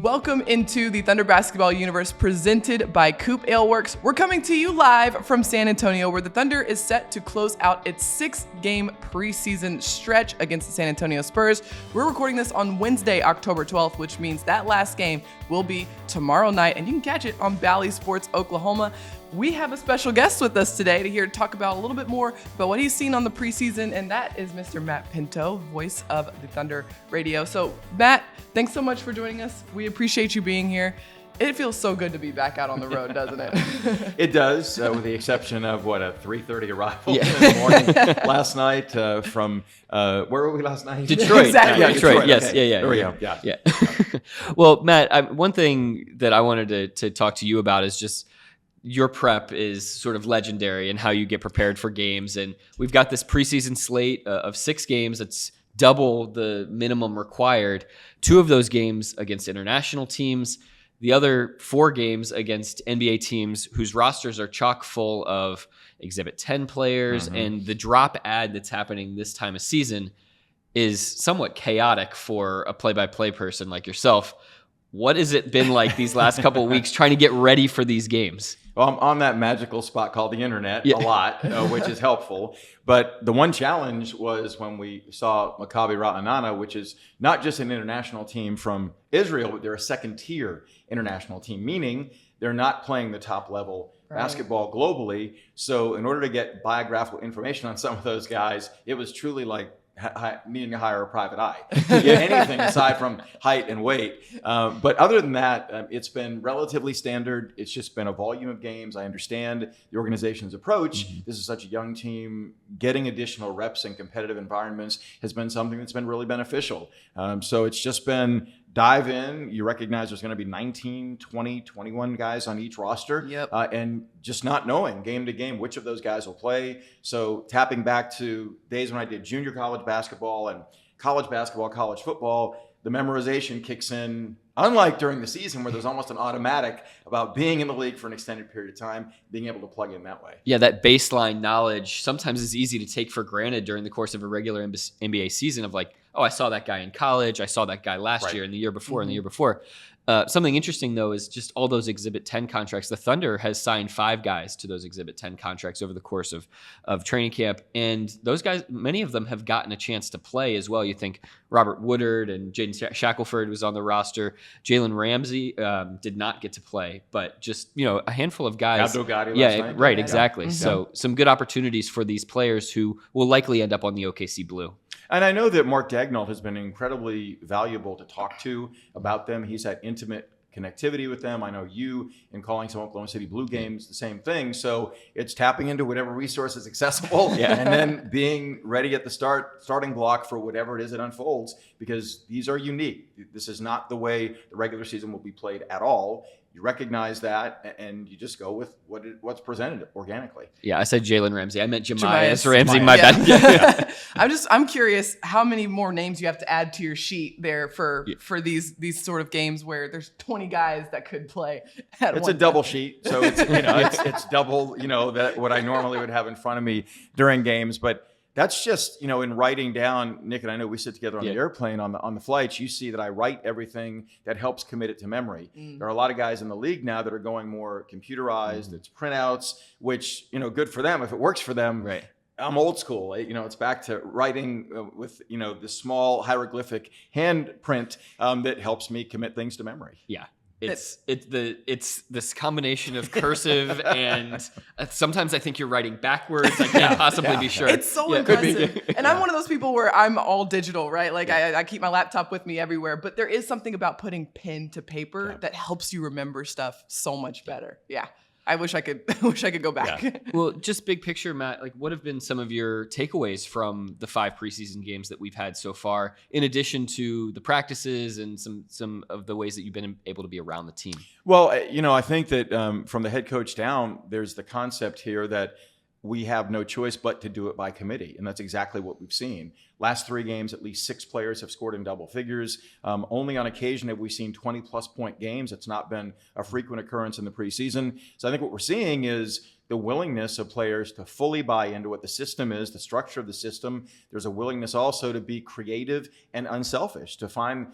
Welcome into the Thunder Basketball Universe presented by COOP Ale Works. We're coming to you live from San Antonio, where the Thunder is set to close out its 6-game preseason stretch against the San Antonio Spurs. We're recording this on Wednesday, October 12th, which means that last game will be tomorrow night, and you can catch it on Bally Sports Oklahoma. We have a special guest with us today to talk about a little bit more about what he's seen on the preseason, and that is Mr. Matt Pinto, voice of the Thunder Radio. So, Matt, thanks so much for joining us. We appreciate you being here. It feels so good to be back out on the road, doesn't it? It does, with the exception of, a 3:30 arrival in the morning last night from, where were we last night? Detroit. Exactly. Yeah, Detroit. Yes. Okay. Yeah. There we go. Yeah. Well, Matt, one thing that I wanted to talk to you about is just your prep is sort of legendary and how you get prepared for games. And we've got this preseason slate of 6 games. It's double the minimum required. 2 of those games against international teams. The other 4 games against NBA teams whose rosters are chock full of Exhibit 10 players. Mm-hmm. And the drop ad that's happening this time of season is somewhat chaotic for a play-by-play person like yourself. What has it been like these last couple of weeks trying to get ready for these games? Well, I'm on that magical spot called the internet a lot, which is helpful. But the one challenge was when we saw Maccabi Ra'anana, which is not just an international team from Israel, but they're a second-tier international team, meaning they're not playing the top-level basketball globally. So in order to get biographical information on some of those guys, it was truly like needing to hire a private eye to get anything aside from height and weight. But other than that, it's been relatively standard. It's just been a volume of games. I understand the organization's approach. Mm-hmm. This is such a young team. Getting additional reps in competitive environments has been something that's been really beneficial. So it's just been dive in. You recognize there's going to be 19, 20, 21 guys on each roster. Yep. And just not knowing game to game which of those guys will play. So tapping back to days when I did junior college basketball and college basketball, college football, the memorization kicks in, unlike during the season where there's almost an automatic about being in the league for an extended period of time, being able to plug in that way. Yeah, that baseline knowledge sometimes is easy to take for granted during the course of a regular NBA season of like, oh, I saw that guy in college. I saw that guy last year and the year before and the year before. Something interesting, though, is just all those Exhibit 10 contracts. The Thunder has signed 5 guys to those Exhibit 10 contracts over the course of training camp. And those guys, many of them have gotten a chance to play as well. You think Robert Woodard and Jaden Shackelford was on the roster. Jalen Ramsey did not get to play, but just, a handful of guys. Abdul Ghani last night. Right, exactly. Yeah. So some good opportunities for these players who will likely end up on the OKC Blue. And I know that Mark Daigneault has been incredibly valuable to talk to about them. He's had intimate connectivity with them. I know you, in calling some Oklahoma City Blue games, the same thing. So it's tapping into whatever resource is accessible and then being ready at the starting block for whatever it is that unfolds, because these are unique. This is not the way the regular season will be played at all. You recognize that, and you just go with what's presented organically. Yeah, I said Jalen Ramsey. I meant Jamias Ramsey. Jamias. My bad. Yeah. I'm curious how many more names you have to add to your sheet there for these sort of games where there's 20 guys that could play at It's one a double time. sheet, so it's double that what I normally would have in front of me during games, but. That's just, in writing down, Nick and I know we sit together on the airplane on the flights. You see that I write everything that helps commit it to memory. There are a lot of guys in the league now that are going more computerized. It's printouts, which, good for them if it works for them. Right. I'm old school. It's back to writing with, the small hieroglyphic handprint that helps me commit things to memory. Yeah. It's this combination of cursive and sometimes I think you're writing backwards. I can't possibly be sure. It's so impressive. And I'm one of those people where I'm all digital, right? Like I keep my laptop with me everywhere, but there is something about putting pen to paper that helps you remember stuff so much better. Yeah. I wish I could go back. Yeah. Well, just big picture, Matt, like what have been some of your takeaways from the 5 preseason games that we've had so far, in addition to the practices and some of the ways that you've been able to be around the team? Well, I think that from the head coach down, there's the concept here that we have no choice but to do it by committee. And that's exactly what we've seen. Last 3 games, at least 6 players have scored in double figures. Only on occasion have we seen 20-plus point games. It's not been a frequent occurrence in the preseason. So I think what we're seeing is the willingness of players to fully buy into what the system is, the structure of the system. There's a willingness also to be creative and unselfish, to find,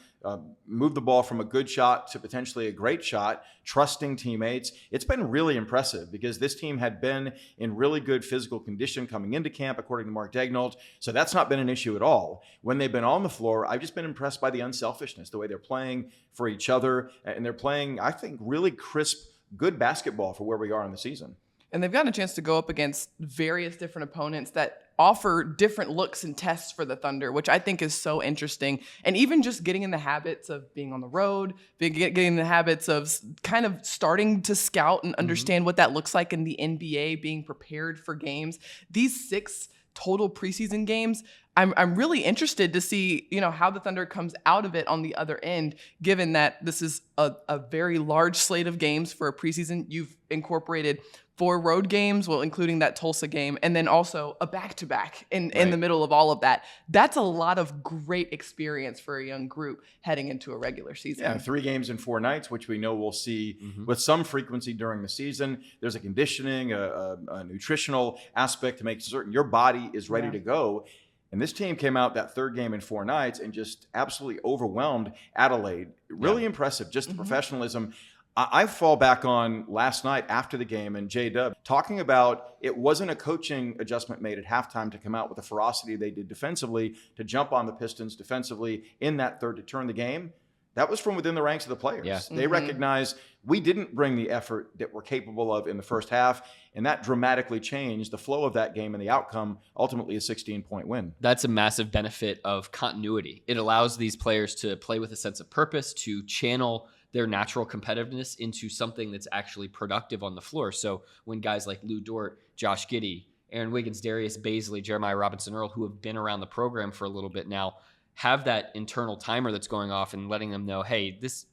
move the ball from a good shot to potentially a great shot, trusting teammates. It's been really impressive because this team had been in really good physical condition coming into camp, according to Mark Daignault. So that's not been an issue at all. When they've been on the floor, I've just been impressed by the unselfishness, the way they're playing for each other. And they're playing, I think, really crisp, good basketball for where we are in the season. And they've gotten a chance to go up against various different opponents that offer different looks and tests for the Thunder, which I think is so interesting. And even just getting in the habits of being on the road, getting in the habits of kind of starting to scout and understand what that looks like in the NBA, being prepared for games. These 6 total preseason games, I'm really interested to see, how the Thunder comes out of it on the other end, given that this is a very large slate of games for a preseason. You've incorporated 4 road games, well, including that Tulsa game, and then also a back-to-back in the middle of all of that. That's a lot of great experience for a young group heading into a regular season. Yeah, 3 games in 4 nights, which we know we'll see with some frequency during the season. There's a conditioning, a nutritional aspect to make certain your body is ready to go. And this team came out that 3rd game in 4 nights and just absolutely overwhelmed Adelaide. Really impressive, just the professionalism. I fall back on last night after the game and J-Dub talking about it wasn't a coaching adjustment made at halftime to come out with the ferocity they did defensively, to jump on the Pistons defensively in that third to turn the game. That was from within the ranks of the players. Yeah. They recognize we didn't bring the effort that we're capable of in the first half, and that dramatically changed the flow of that game and the outcome, ultimately a 16-point win. That's a massive benefit of continuity. It allows these players to play with a sense of purpose, to channel their natural competitiveness into something that's actually productive on the floor. So when guys like Lou Dort, Josh Giddey, Aaron Wiggins, Darius Baisley, Jeremiah Robinson-Earl, who have been around the program for a little bit now, have that internal timer that's going off and letting them know, hey, this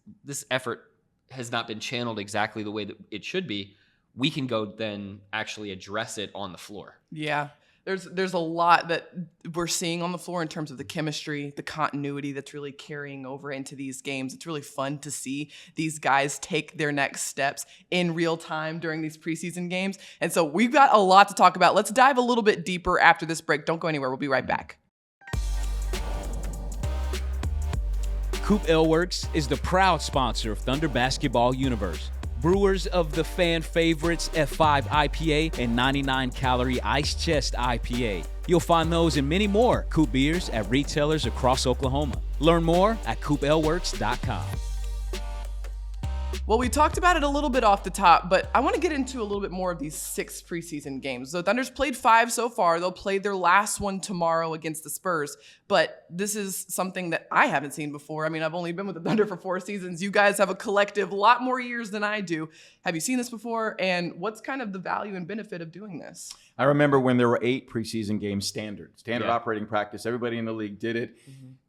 effort has not been channeled exactly the way that it should be, we can go then actually address it on the floor. Yeah. There's a lot that we're seeing on the floor in terms of the chemistry, the continuity that's really carrying over into these games. It's really fun to see these guys take their next steps in real time during these preseason games. And so we've got a lot to talk about. Let's dive a little bit deeper after this break. Don't go anywhere. We'll be right back. COOP Ale Works is the proud sponsor of Thunder Basketball Universe. Brewers of the fan favorites F5 IPA and 99-calorie Ice Chest IPA. You'll find those and many more COOP beers at retailers across Oklahoma. Learn more at CoopAleWorks.com. Well, we talked about it a little bit off the top, but I want to get into a little bit more of these 6 preseason games. The Thunder's played 5 so far. They'll play their last one tomorrow against the Spurs, but this is something that I haven't seen before. I mean, I've only been with the Thunder for 4 seasons. You guys have a collective lot more years than I do. Have you seen this before? And what's kind of the value and benefit of doing this? I remember when there were 8 preseason games standard operating practice. Everybody in the league did it.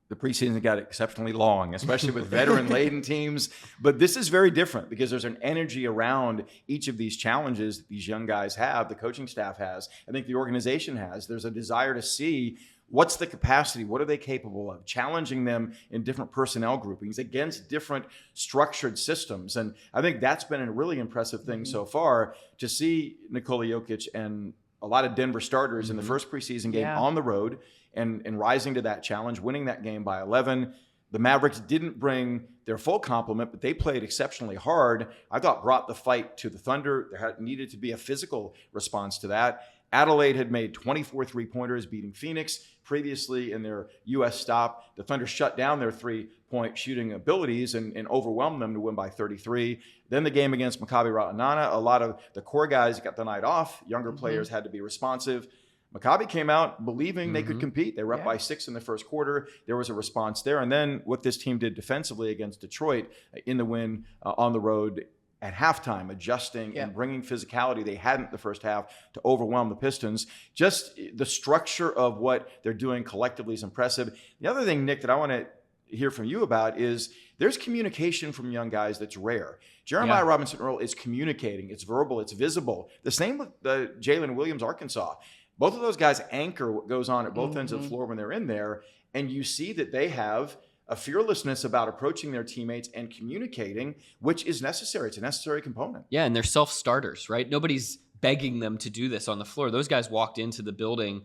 The preseason got exceptionally long, especially with veteran-laden teams. But this is very different because there's an energy around each of these challenges that these young guys have, the coaching staff has, I think the organization has. There's a desire to see what's the capacity, what are they capable of, challenging them in different personnel groupings against different structured systems. And I think that's been a really impressive thing so far, to see Nikola Jokic and a lot of Denver starters in the first preseason game on the road and rising to that challenge, winning that game by 11. The Mavericks didn't bring their full complement, but they played exceptionally hard. I thought brought the fight to the Thunder. There needed to be a physical response to that. Adelaide had made 24 three-pointers, beating Phoenix. Previously in their U.S. stop, the Thunder shut down their three-point shooting abilities and overwhelmed them to win by 33. Then the game against Maccabi Ra'anana, a lot of the core guys got the night off. Younger players had to be responsive. Maccabi came out believing they could compete. They were up by 6 in the first quarter. There was a response there. And then what this team did defensively against Detroit in the win on the road at halftime, adjusting and bringing physicality they hadn't the first half to overwhelm the Pistons. Just the structure of what they're doing collectively is impressive. The other thing, Nick, that I want to hear from you about is there's communication from young guys that's rare. Jeremiah Robinson-Earl is communicating. It's verbal. It's visible. The same with Jalen Williams, Arkansas. Both of those guys anchor what goes on at both ends of the floor when they're in there. And you see that they have a fearlessness about approaching their teammates and communicating, which is necessary. It's a necessary component. Yeah, and they're self-starters, right? Nobody's begging them to do this on the floor. Those guys walked into the building,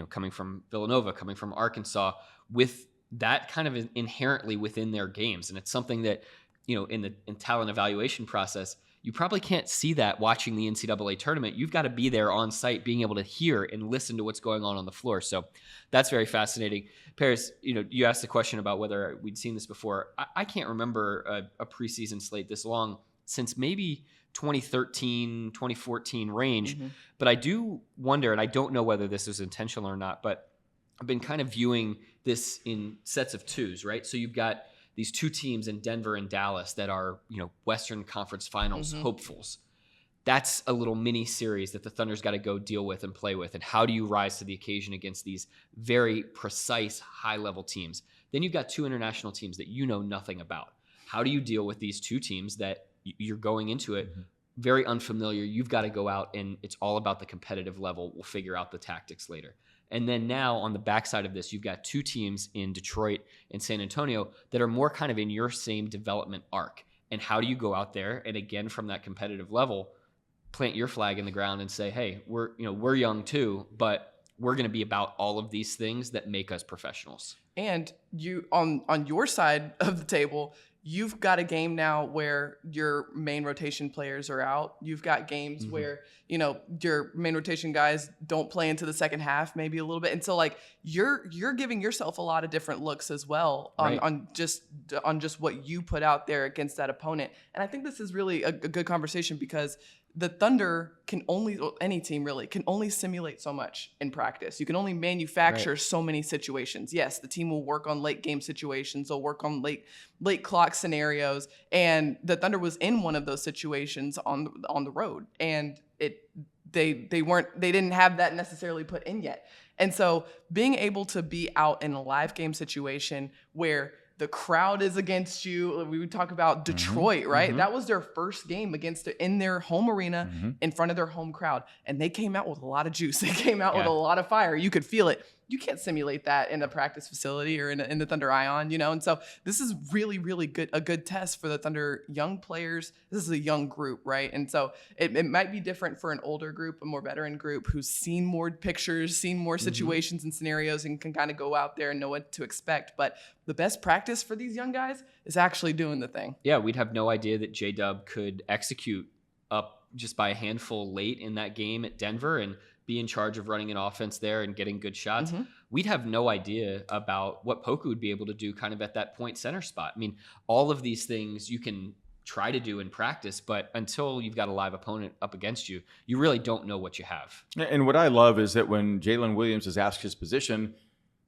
coming from Villanova, coming from Arkansas, with that kind of inherently within their games. And it's something that, in talent evaluation process, you probably can't see that watching the NCAA tournament. You've got to be there on site, being able to hear and listen to what's going on the floor. So that's very fascinating. Paris, you asked the question about whether we'd seen this before. I can't remember a preseason slate this long since maybe 2013, 2014 range. But I do wonder, and I don't know whether this is intentional or not, but I've been kind of viewing this in sets of twos, right? So you've got these two teams in Denver and Dallas that are, Western Conference Finals hopefuls. That's a little mini series that the Thunder's got to go deal with and play with. And how do you rise to the occasion against these very precise, high-level teams? Then you've got two international teams that you know nothing about. How do you deal with these two teams that you're going into it very unfamiliar? You've got to go out, and it's all about the competitive level. We'll figure out the tactics later. And then now on the backside of this, you've got two teams in Detroit and San Antonio that are more kind of in your same development arc. And how do you go out there and, again, from that competitive level, plant your flag in the ground and say, hey, we're young too, but we're going to be about all of these things that make us professionals. And you on your side of the table, you've got a game now where your main rotation players are out. You've got games where, your main rotation guys don't play into the second half, maybe a little bit. And so you're giving yourself a lot of different looks as well on just what you put out there against that opponent. And I think this is really a good conversation because the Thunder any team really, can only simulate so much in practice. You can only manufacture so many situations. Yes, the team will work on late game situations. They'll work on late clock scenarios. And the Thunder was in one of those situations on the road. And they didn't have that necessarily put in yet. And so being able to be out in a live game situation where the crowd is against you. We would talk about Detroit, right? That was their first game in their home arena in front of their home crowd. And they came out with a lot of juice. They came out with a lot of fire. You could feel it. You can't simulate that in a practice facility or in the Thunder Ion, And so this is really, really a good test for the Thunder young players. This is a young group, right? And so it might be different for an older group, a more veteran group who's seen more pictures, seen more situations and scenarios and can kind of go out there and know what to expect. But the best practice for these young guys is actually doing the thing. Yeah, we'd have no idea that J-Dub could execute up just by a handful late in that game at Denver and be in charge of running an offense there and getting good shots. We'd have no idea about what Poku would be able to do kind of at that point center spot. I mean, all of these things you can try to do in practice, but until you've got a live opponent up against you, you really don't know what you have. And what I love is that when Jalen Williams is asked his position,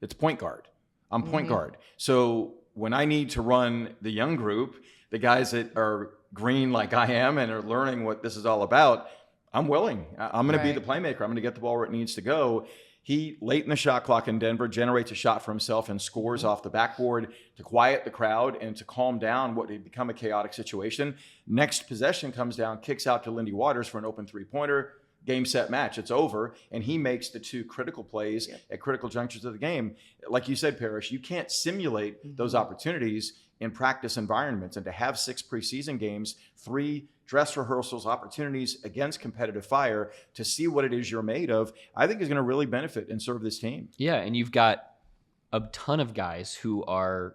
it's point guard. I'm point guard. So when I need to run the young group, the guys that are green like I am and are learning what this is all about, I'm willing. I'm going to be the playmaker. I'm going to get the ball where it needs to go. He, late in the shot clock in Denver, generates a shot for himself and scores off the backboard to quiet the crowd and to calm down what had become a chaotic situation. Next possession comes down, kicks out to Lindy Waters for an open three-pointer. Game, set, match. It's over. And he makes the two critical plays at critical junctures of the game. Like you said, Parrish, you can't simulate those opportunities in practice environments. And to have 6 preseason games, 3 dress rehearsals, opportunities against competitive fire to see what it is you're made of, I think is going to really benefit and serve this team. Yeah, and you've got a ton of guys who are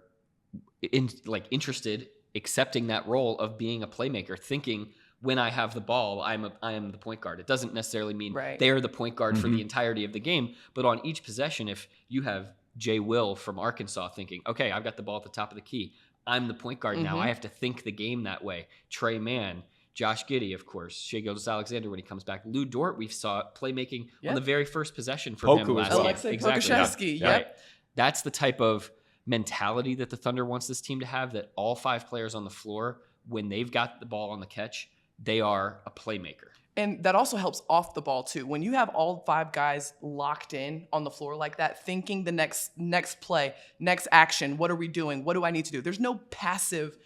interested, accepting that role of being a playmaker, thinking, when I have the ball, I am the point guard. It doesn't necessarily mean they're the point guard for the entirety of the game, but on each possession, if you have Jay Will from Arkansas thinking, okay, I've got the ball at the top of the key, I'm the point guard now. I have to think the game that way. Trey Mann, Josh Giddey, of course, Shai Gilgeous-Alexander when he comes back. Lou Dort, we saw playmaking on the very first possession from him last game. Alexei Pokusevski, Right. That's the type of mentality that the Thunder wants this team to have, that all 5 players on the floor, when they've got the ball on the catch, they are a playmaker. And that also helps off the ball too. When you have all 5 guys locked in on the floor like that, thinking the next play, next action, what are we doing? What do I need to do? There's no passive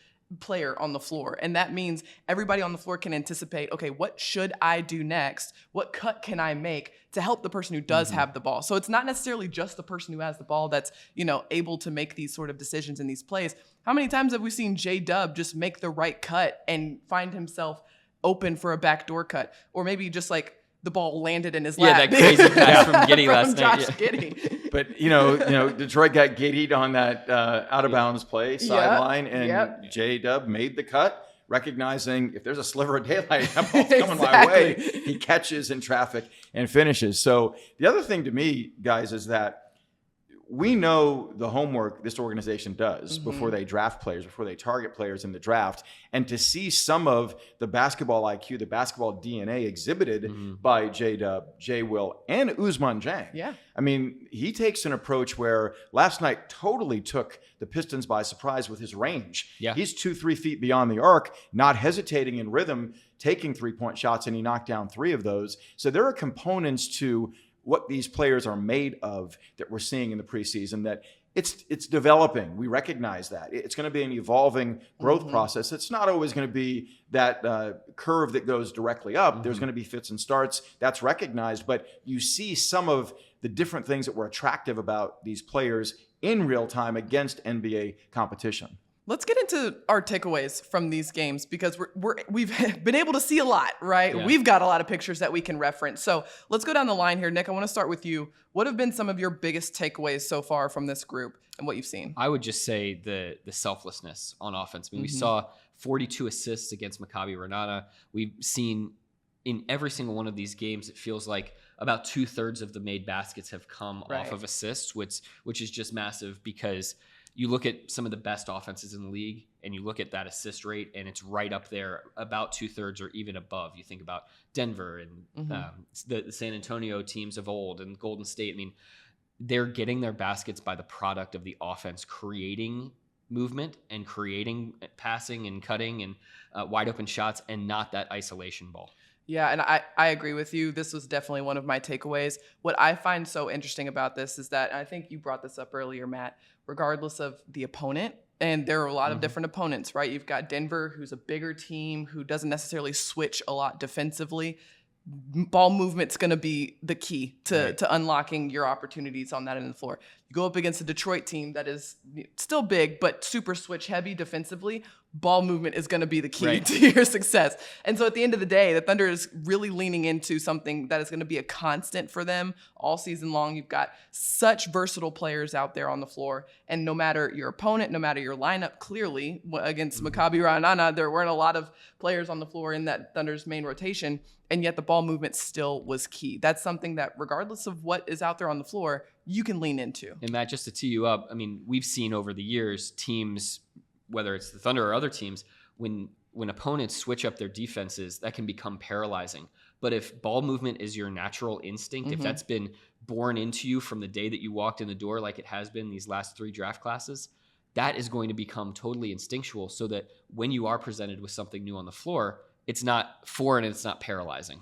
player on the floor. And that means everybody on the floor can anticipate, okay, what should I do next? What cut can I make to help the person who does have the ball? So it's not necessarily just the person who has the ball that's, able to make these sort of decisions in these plays. How many times have we seen J-Dub just make the right cut and find himself open for a backdoor cut? Or maybe just like the ball landed in his lap. Yeah, that crazy pass from Giddey last night. Josh Giddey. But Detroit got Giddeyed on that out of bounds play sideline, and J-Dub made the cut, recognizing if there's a sliver of daylight, that ball's coming my way. He catches in traffic and finishes. So the other thing to me, guys, is that we know the homework this organization does before they draft players, before they target players in the draft. And to see some of the basketball IQ, the basketball DNA exhibited by J-Dub, J-Will, and Ousmane Dieng. Yeah. I mean, he takes an approach where last night totally took the Pistons by surprise with his range. Yeah. He's 2-3 feet beyond the arc, not hesitating in rhythm, taking 3-point shots, and he knocked down 3 of those. So there are components to what these players are made of that we're seeing in the preseason, that it's developing. We recognize that. It's going to be an evolving growth process. It's not always going to be that curve that goes directly up. There's going to be fits and starts. That's recognized. But you see some of the different things that were attractive about these players in real time against NBA competition. Let's get into our takeaways from these games, because we've been able to see a lot, right? Yeah. We've got a lot of pictures that we can reference. So let's go down the line here. Nick, I want to start with you. What have been some of your biggest takeaways so far from this group and what you've seen? I would just say the selflessness on offense. I mean, we saw 42 assists against Maccabi Renana. We've seen in every single one of these games, it feels like about 2/3 of the made baskets have come off of assists, which is just massive, because you look at some of the best offenses in the league and you look at that assist rate, and it's right up there, about 2/3 or even above. You think about Denver and the San Antonio teams of old and Golden State. I mean, they're getting their baskets by the product of the offense creating movement and creating passing and cutting and wide open shots, and not that isolation ball. Yeah, and I agree with you. This was definitely one of my takeaways. What I find so interesting about this is that, and I think you brought this up earlier, Matt, regardless of the opponent, and there are a lot of different opponents, right? You've got Denver, who's a bigger team, who doesn't necessarily switch a lot defensively. Ball movement's going to be the key to unlocking your opportunities on that end of the floor. You go up against a Detroit team that is still big, but super switch heavy defensively. Ball movement is going to be the key to your success. And so at the end of the day, the Thunder is really leaning into something that is going to be a constant for them all season long. You've got such versatile players out there on the floor. And no matter your opponent, no matter your lineup, clearly against Maccabi Renana, there weren't a lot of players on the floor in that Thunder's main rotation. And yet the ball movement still was key. That's something that, regardless of what is out there on the floor, you can lean into. And Matt, just to tee you up, I mean, we've seen over the years teams, whether it's the Thunder or other teams, when opponents switch up their defenses, that can become paralyzing. But if ball movement is your natural instinct, if that's been born into you from the day that you walked in the door, like it has been these last 3 draft classes, that is going to become totally instinctual, so that when you are presented with something new on the floor, it's not foreign and it's not paralyzing.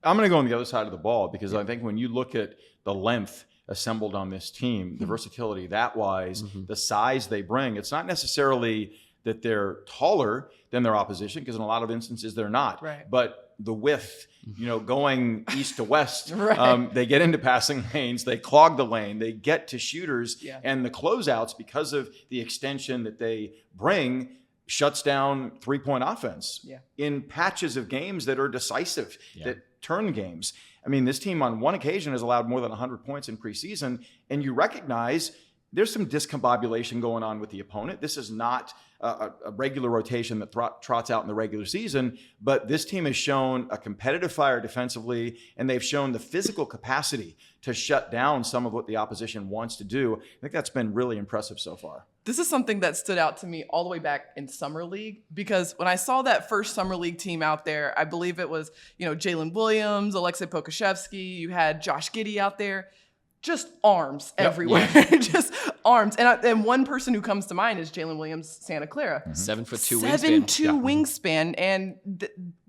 I'm going to go on the other side of the ball, because I think when you look at the length assembled on this team, the versatility that wise, the size they bring, it's not necessarily that they're taller than their opposition, because in a lot of instances they're not. Right. But the width, going east to west, they get into passing lanes, they clog the lane, they get to shooters, and the closeouts, because of the extension that they bring, shuts down 3-point offense in patches of games that are decisive, that turn games. I mean, this team on one occasion has allowed more than 100 points in preseason, and you recognize there's some discombobulation going on with the opponent. This is not a regular rotation that trots out in the regular season, but this team has shown a competitive fire defensively, and they've shown the physical capacity to shut down some of what the opposition wants to do. I think that's been really impressive so far. This is something that stood out to me all the way back in Summer League, because when I saw that first Summer League team out there, I believe it was, Jalen Williams, Alexei Pokusevsky, you had Josh Giddey out there, just arms everywhere, just arms. And one person who comes to mind is Jalen Williams, Santa Clara. 7'2" 7'2" wingspan. And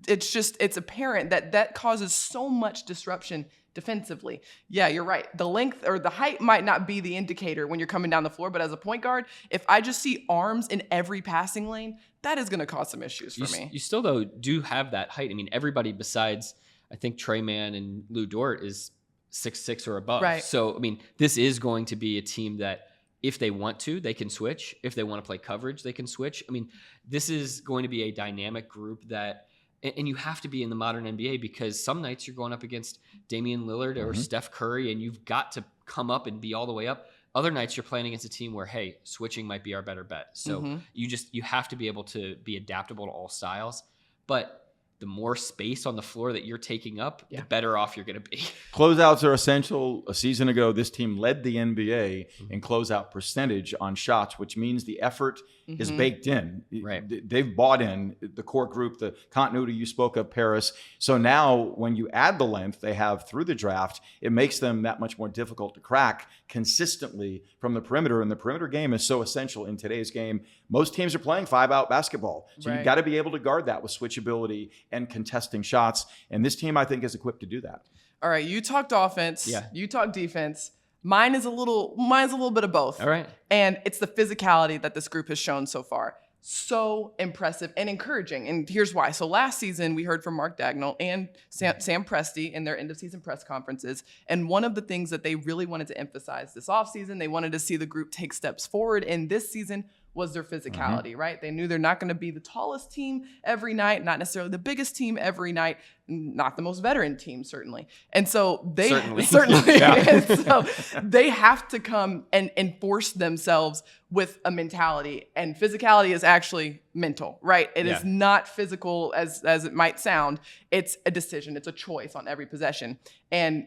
it's apparent that causes so much disruption defensively. Yeah, you're right. The length or the height might not be the indicator when you're coming down the floor, but as a point guard, if I just see arms in every passing lane, that is going to cause some issues for me. You still, though, do have that height. I mean, everybody besides, I think, Trey Mann and Lou Dort is 6'6" or above. Right. So, I mean, this is going to be a team that if they want to, they can switch. If they want to play coverage, they can switch. I mean, this is going to be a dynamic group that, and you have to be in the modern NBA because some nights you're going up against Damian Lillard or Steph Curry, and you've got to come up and be all the way up. Other nights you're playing against a team where, hey, switching might be our better bet. So you have to be able to be adaptable to all styles. But the more space on the floor that you're taking up, the better off you're going to be. Closeouts are essential. A season ago, this team led the NBA in closeout percentage on shots, which means the effort is baked in. Right. They've bought in the core group, the continuity you spoke of, Paris. So now when you add the length they have through the draft, it makes them that much more difficult to crack consistently from the perimeter. And the perimeter game is so essential in today's game. Most teams are playing 5-out basketball. So you've got to be able to guard that with switchability and contesting shots. And this team, I think, is equipped to do that. All right, you talked offense. Yeah. You talked defense. Mine's a little bit of both. All right. And it's the physicality that this group has shown so far. So impressive and encouraging. And here's why. So last season, we heard from Mark Dagnall and Sam Presti in their end-of-season press conferences. And one of the things that they really wanted to emphasize this offseason, they wanted to see the group take steps forward in this season, was their physicality, right? They knew they're not going to be the tallest team every night, not necessarily the biggest team every night, not the most veteran team, certainly. And so they certainly and so they have to come and enforce themselves with a mentality. And physicality is actually mental, right? It is not physical as it might sound. It's a decision. It's a choice on every possession. And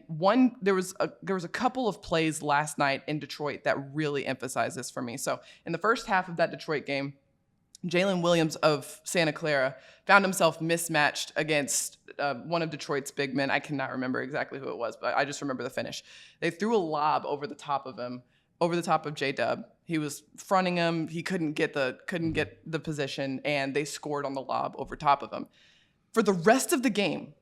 there was a couple of plays last night in Detroit that really emphasized this for me. So in the first half of that Detroit game, Jalen Williams of Santa Clara found himself mismatched against one of Detroit's big men. I cannot remember exactly who it was, but I just remember the finish. They threw a lob over the top of him, over the top of J-Dub. He was fronting him. He couldn't get the position, and they scored on the lob over top of him. For the rest of the game,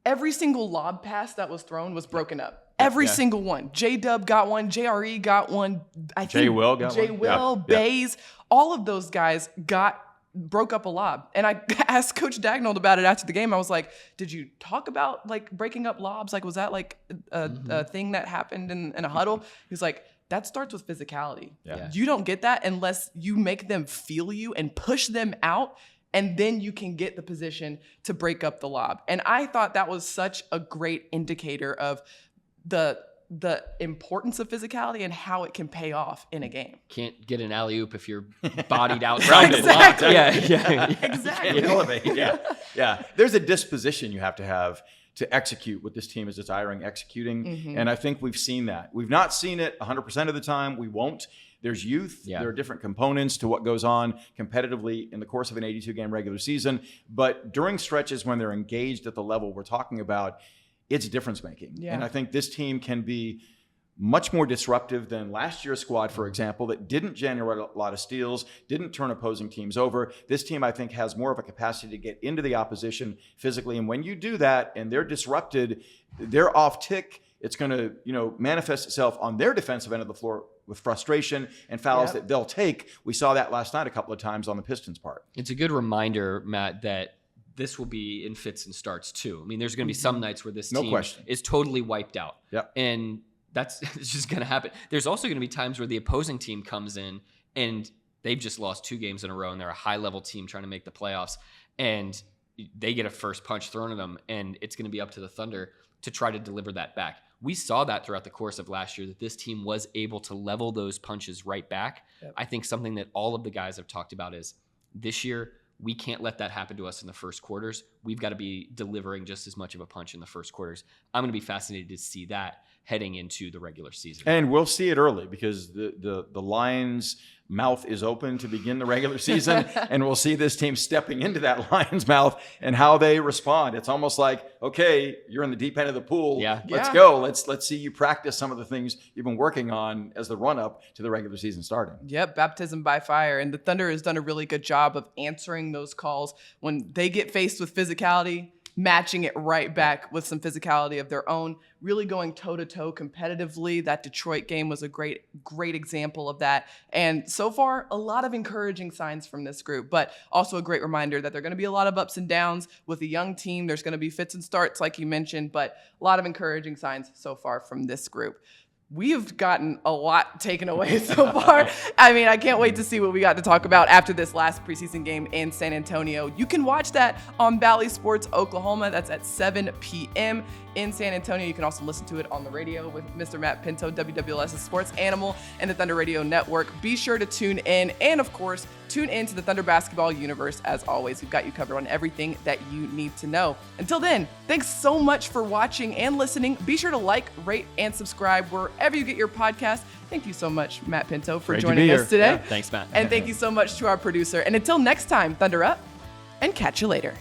every single lob pass that was thrown was broken up. Every single one. J-Dub got one. JRE got one. I think J-Will got one. J-Will, Bays, all of those guys broke up a lob. And I asked Coach Dagnall about it after the game. I was like, did you talk about like breaking up lobs? Like, was that like a thing that happened in a huddle? He's like, that starts with physicality. Yeah. You don't get that unless you make them feel you and push them out, and then you can get the position to break up the lob. And I thought that was such a great indicator of the importance of physicality and how it can pay off in a game. Can't get an alley-oop if you're bodied out. Exactly. Yeah. Exactly. Elevate. Yeah. There's a disposition you have to execute what this team is desiring executing. And I think we've seen that. We've not seen it 100% of the time. We won't. There's youth. There are different components to what goes on competitively in the course of an 82-game regular season. But during stretches when they're engaged at the level we're talking about, it's difference making. Yeah. And I think this team can be much more disruptive than last year's squad, for example, that didn't generate a lot of steals, didn't turn opposing teams over. This team, I think, has more of a capacity to get into the opposition physically. And when you do that and they're disrupted, they're off tick, it's going to, manifest itself on their defensive end of the floor with frustration and fouls that they'll take. We saw that last night a couple of times on the Pistons' part. It's a good reminder, Matt, that this will be in fits and starts too. I mean, there's going to be some nights where this team is totally wiped out. Yep. And it's just going to happen. There's also going to be times where the opposing team comes in and they've just lost 2 games in a row and they're a high-level team trying to make the playoffs, and they get a first punch thrown at them, and it's going to be up to the Thunder to try to deliver that back. We saw that throughout the course of last year, that this team was able to level those punches right back. Yep. I think something that all of the guys have talked about is this year, we can't let that happen to us in the first quarters. We've got to be delivering just as much of a punch in the first quarters. I'm going to be fascinated to see that heading into the regular season. And we'll see it early because the Lions' mouth is open to begin the regular season, and we'll see this team stepping into that lion's mouth and how they respond. It's almost like, okay, you're in the deep end of the pool. Let's go. Let's see you practice some of the things you've been working on as the run-up to the regular season starting. Yep, baptism by fire. And the Thunder has done a really good job of answering those calls. When they get faced with physicality, matching it right back with some physicality of their own, really going toe-to-toe competitively. That Detroit game was a great example of that. And so far, a lot of encouraging signs from this group, but also a great reminder that there are going to be a lot of ups and downs with a young team. There's going to be fits and starts, like you mentioned, but a lot of encouraging signs so far from this group. We've gotten a lot taken away so far. I mean, I can't wait to see what we got to talk about after this last preseason game in San Antonio. You can watch that on Bally Sports Oklahoma. That's at 7 p.m. in San Antonio. You can also listen to it on the radio with Mr. Matt Pinto, WWLS's sports animal, and the Thunder Radio Network. Be sure to tune in, and of course, tune in to the Thunder Basketball Universe. As always, we've got you covered on everything that you need to know. Until then, thanks so much for watching and listening. Be sure to like, rate, and subscribe wherever you get your podcast. Thank you so much, Matt Pinto, for joining us today. Yeah, thanks, Matt. And thank you so much to our producer. And until next time, Thunder up, and catch you later.